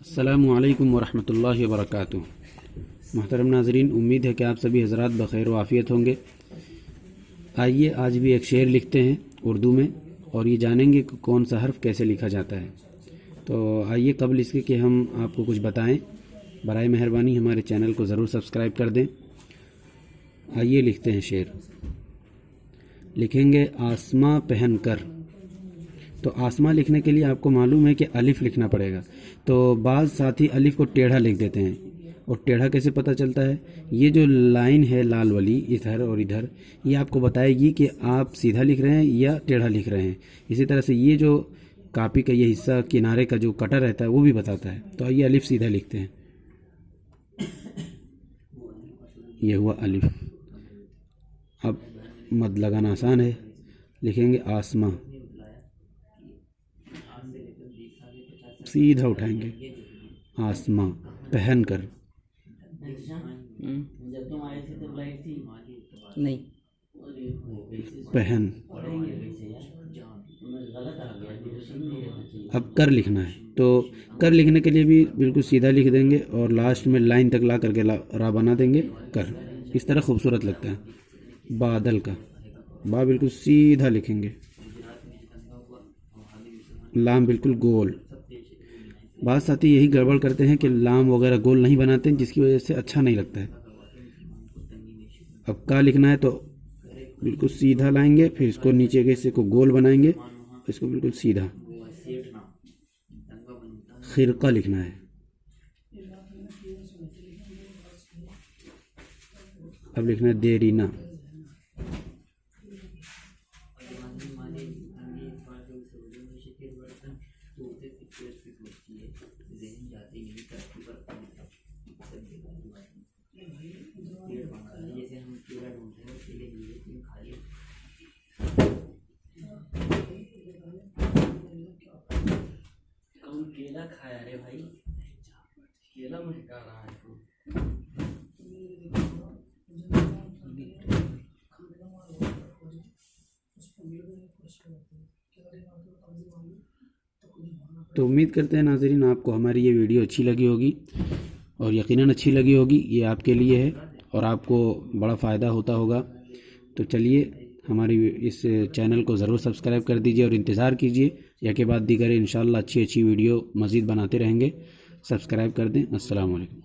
अस्सलामु अलैकुम वरहमतुल्लाहि वबरकातुहू। मोहतरम नाज़रीन, उम्मीद है कि आप सभी हज़रात बख़ैर व आफ़ियत होंगे। आइए आज भी एक शेर लिखते हैं उर्दू में और ये जानेंगे कि कौन सा हर्फ़ कैसे लिखा जाता है। तो आइए कबल इसके कि हम आपको कुछ बताएं, बराए मेहरबानी हमारे चैनल को ज़रूर सब्सक्राइब कर दें। आइए लिखते हैं शेर। लिखेंगे आसमां पहन कर। तो आसमां लिखने के लिए आपको मालूम है कि अलिफ़ लिखना पड़ेगा। तो बाज़ साथी अलिफ़ को टेढ़ा लिख देते हैं। और टेढ़ा कैसे पता चलता है? ये जो लाइन है लाल वाली इधर और इधर, ये आपको बताएगी कि आप सीधा लिख रहे हैं या टेढ़ा लिख रहे हैं। इसी तरह से ये जो कापी का ये हिस्सा किनारे का जो कटर रहता है वो भी बताता है। तो आइए अलिफ़ सीधा लिखते हैं। ये हुआ अलिफ़। अब मद लगाना आसान है। लिखेंगे आसमां, सीधा उठाएंगे। आसमां पहन कर। नहीं। पहन। अब कर लिखना है। तो कर लिखने के लिए भी बिल्कुल सीधा लिख देंगे और लास्ट में लाइन तक ला करके रा बना देंगे कर। इस तरह खूबसूरत लगता है। बादल का बा बिल्कुल सीधा लिखेंगे। लाम बिल्कुल गोल। बात साथी यही गड़बड़ करते हैं कि लाम वगैरह गोल नहीं बनाते हैं, जिसकी वजह से अच्छा नहीं लगता है। अब का लिखना है तो बिल्कुल सीधा लाएंगे, फिर इसको नीचे के हिस्से को गोल बनाएंगे, इसको बिल्कुल सीधा। खिरका लिखना है। अब लिखना है देरीना। केला खाया रे भाई, केला महका रहा है तू। तो उम्मीद करते हैं नाज़रीन आपको हमारी ये वीडियो अच्छी लगी होगी और यकीनन अच्छी लगी होगी। ये आपके लिए है और आपको बड़ा फ़ायदा होता होगा। तो चलिए हमारी इस चैनल को ज़रूर सब्सक्राइब कर दीजिए और इंतज़ार कीजिए। या के बाद दीगर इंशाअल्लाह अच्छी अच्छी वीडियो मज़ीद बनाते रहेंगे। सब्सक्राइब कर दें। अस्सलाम वालेकुम।